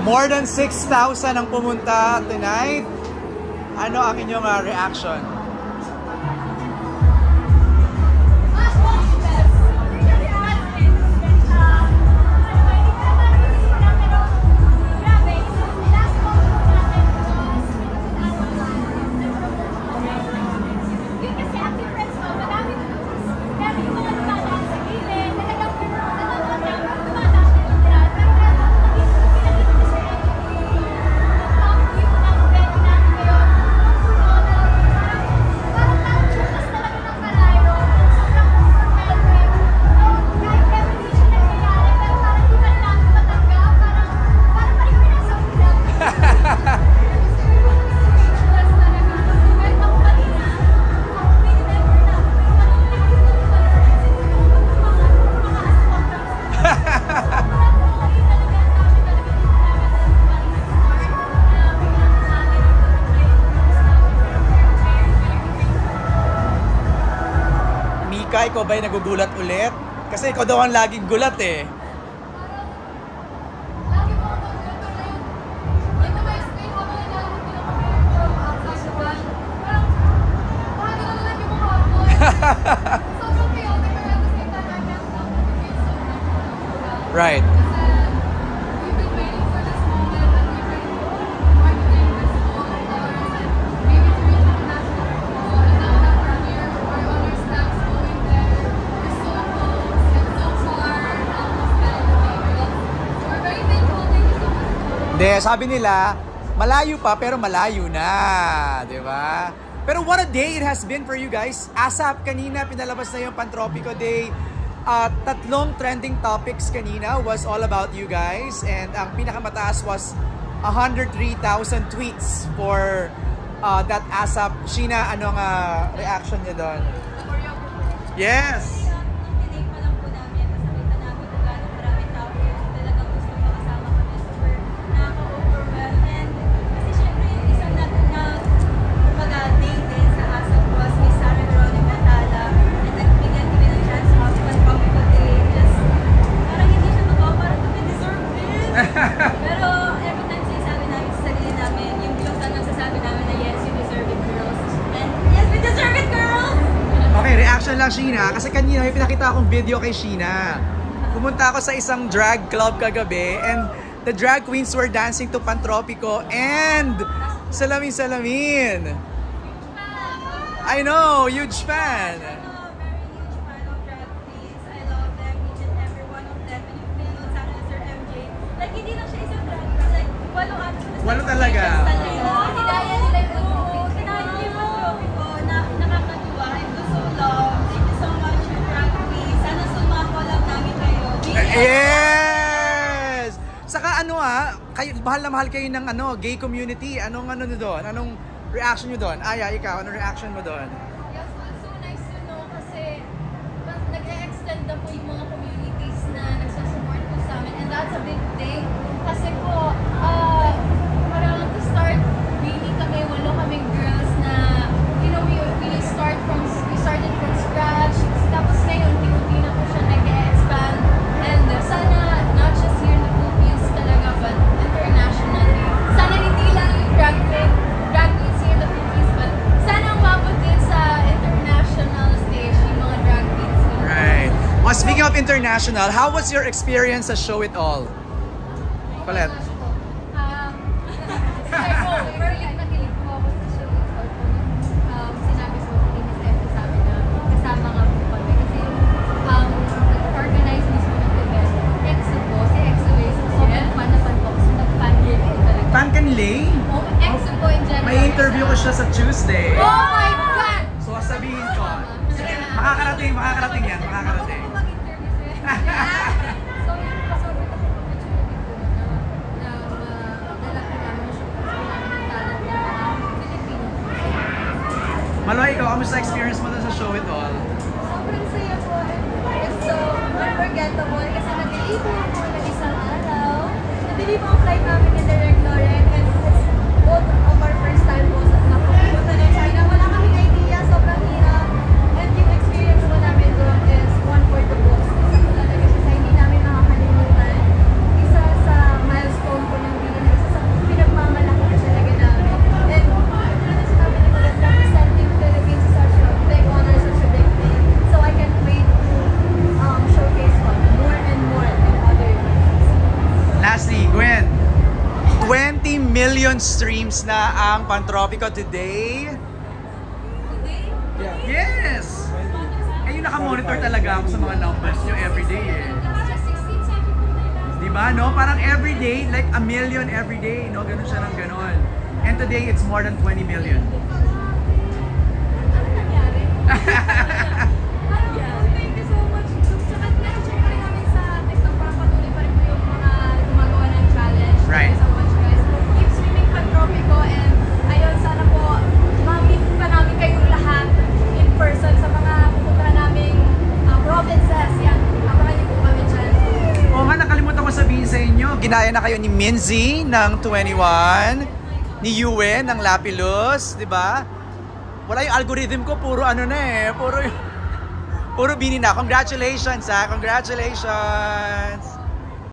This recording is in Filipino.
More than 6,000 ang pumunta tonight. Ano ang inyong reaction? Ikaw ba'y nagugulat ulit? Kasi ikaw daw ang laging gulat eh. Right. Sabi nila, malayo pa pero malayo na, di ba? Pero what a day it has been for you guys. ASAP kanina, pinalabas na yung Pantropico Day. Tatlong trending topics kanina was all about you guys. And ang pinakamataas was 103,000 tweets for that ASAP. Sheena, anong reaction niya doon? Yes! Pero every time sinasabi namin sa sarili namin, yung bilang nagsasabi namin na yes, you deserve it, girls. And yes, we deserve it, girls! Okay, reaction lang, Sheena. Kasi kanina may pinakita akong video kay Sheena. Pumunta ako sa isang drag club kagabi and the drag queens were dancing to Pantropico and Salamin. I know, huge fan. Walo talaga. Hinaya nila yung Pantropico na nakakatuwa. And so long. Thank you so much, your drag queen. Sana sumako lang namin kayo. Yes! Saka kayo, mahal na mahal kayo ng gay community. Anong doon? Anong reaction nyo doon? Aya, ikaw, anong reaction mo doon? Yes, well, so nice to know kasi nag-e-extend na po yung mga communities na nagsusupport po sa amin. And that's a big thing. Kasi po, parang to start, really walo kaming girls na, you know, we started from scratch. Tapos ngayon, unti-unti na po siya nag-expand. And sana, not just here in the Philippines talaga, but internationally. Sana hindi lang yung drag queens here in the Philippines, but sana umabot din sa international stage yung mga drag queens. Right. Well, speaking of international, how was your experience sa Show It All? Palet. Nakilig po ako sa Show It All po. Sinabi po ni Miss Emma sa amin na kasama nga po kami. Kasi nag-organize mismo ng event. EXO po, si EXO Way. So sobrang fan na fan po. So nag-fan din po talaga. Fan ka ni Lay? EXO po in general. May interview ko siya sa Tuesday. Oh my God! So sabihin ko. Makakarating yan, makakarating. Mag-interview siya. Maloy, ikaw, kamusta experience mo dun sa Show It All? Sobrang saya po. It's so unforgettable kasi nag-i-ipon po ng isang araw. Nabili po ang flight namin in Direct Lauren and it's both of our first time po sa napupunta ng China. Wala kaming idea, sobrang hirap. And yung experience po namin doon is one for the books. Isa po talaga siya sa hindi namin nakakalimutan. Isa sa milestone po ng lastly, Gwen, 20 million streams na ang Pantropico today. Today? Yes! Eh, yung nakamonitor talaga ako sa mga numbers nyo everyday eh. Just 16, 17 Diba, no? Parang everyday, like a million everyday, no? Ganun siya ng ganun. And today, it's more than 20 million. Ano nangyari? Thank you so much. Tsaka na-check rin namin sa TikTok, parang patuloy pa rin po yung mga gumagawa ng challenge. Right. Thank you so much, guys. Keep streaming Pantropico, and ayun, sana po ma-meet pa namin kayong lahat in person sa mga pupuntahan naming provinces. Yan, abangan niyo po kami dyan. Oo nga, nakalimutan ko sabihin sa inyo. Ginaya na kayo ni Minzy ng 21, ni Yue ng Lapilus, di ba? Wala yung algorithm ko, puro ano na eh, puro Bini na. Congratulations ha, congratulations!